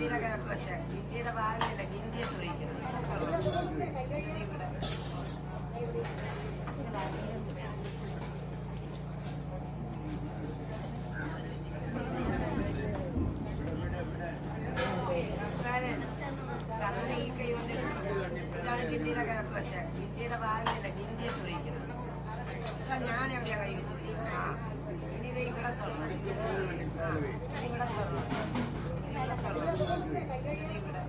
ഇന്ത്യയുടെ ഭാഗമല്ല ഇന്ത്യയെ ശ്രമിക്കണം. ഇന്ത്യയുടെ കിഴക്കുവശ ഇന്ത്യയുടെ ഭാഗമല്ല ഇന്ത്യയെ ശ്രമിക്കണം. ഞാൻ എവിടെയാ കൈ വെച്ചിരിക്കുന്നത്? ആ ഇനി ഇത് ഇവിടെ തുറന്നു, ഇവിടെ തുറന്നു, ഇവിടെ തുറന്നു, ഇവിടെ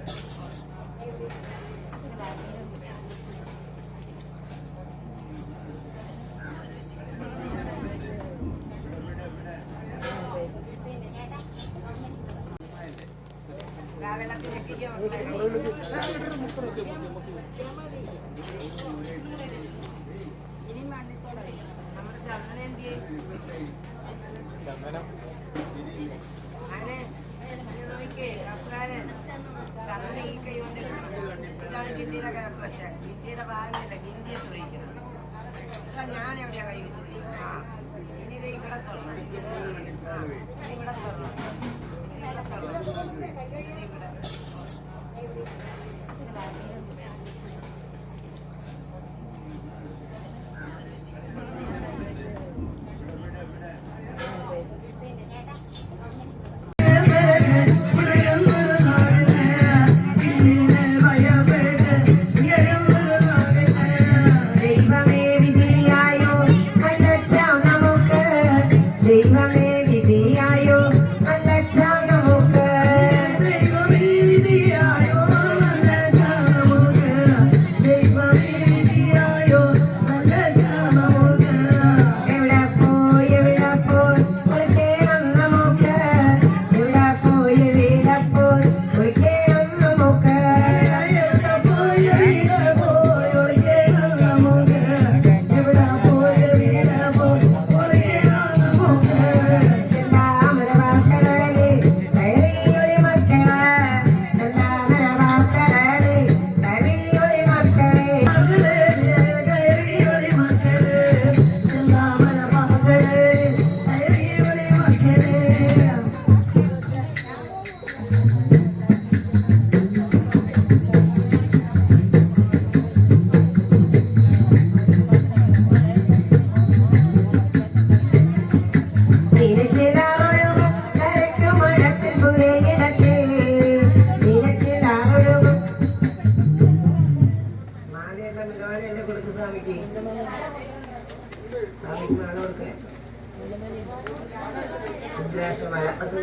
ഇന്ത്യയുടെ കിഴക്കുവശ ഇന്ത്യയുടെ ഭാഗമല്ല ഇന്ത്യയെ ശ്രമിക്കണം. ഞാൻ എവിടെയാ കൈ വെച്ചിരിക്കുന്നത്? ആ ഇനി ഇത് ഇവിടെ തുറന്നു, ഇവിടെ തുറന്നു, ഇവിടെ തുറന്നു, ഇവിടെ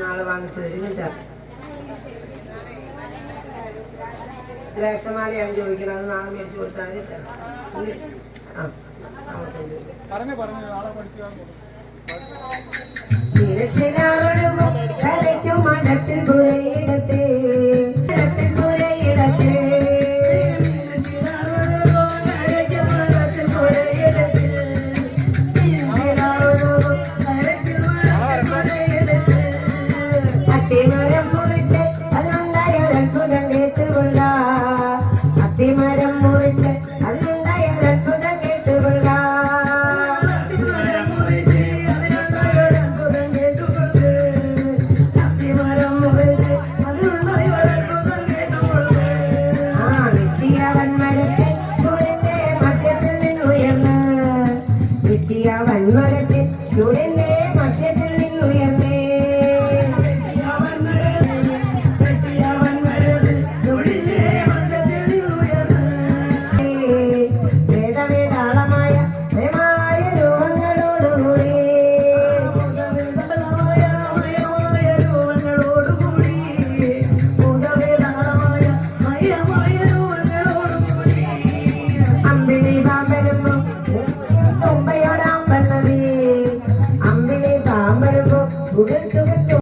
നാളെ വാങ്ങിച്ചു തരും. ലക്ഷമാലയാണ് ചോദിക്കുന്നത്, അത് നാളെ മേടിച്ചു കൊടുത്താൽ തിരച്ചിലാറൊഴുകും മഠത്തിൽ പുരയിടത്തെ പുരയിടത്തെ അത്തിമരം മുറിച്ച് അതിനുണ്ടായ ഒരത്ഭുതം കേട്ടുകൊള്ള അത്തിമരം മുറിച്ച് അതിനുണ്ടായ ഒരത്ഭുതം കേട്ടുകൊള്ള നിത്യവൻ മരത്തിൽ ചൂടിന്റെ മധ്യത്തിൽ നിന്നുയർന്ന് നിത്യവൻ മരത്തിൽ ചൂടിന്റെ മധ്യത്തിൽ നിന്നുയർന്ന്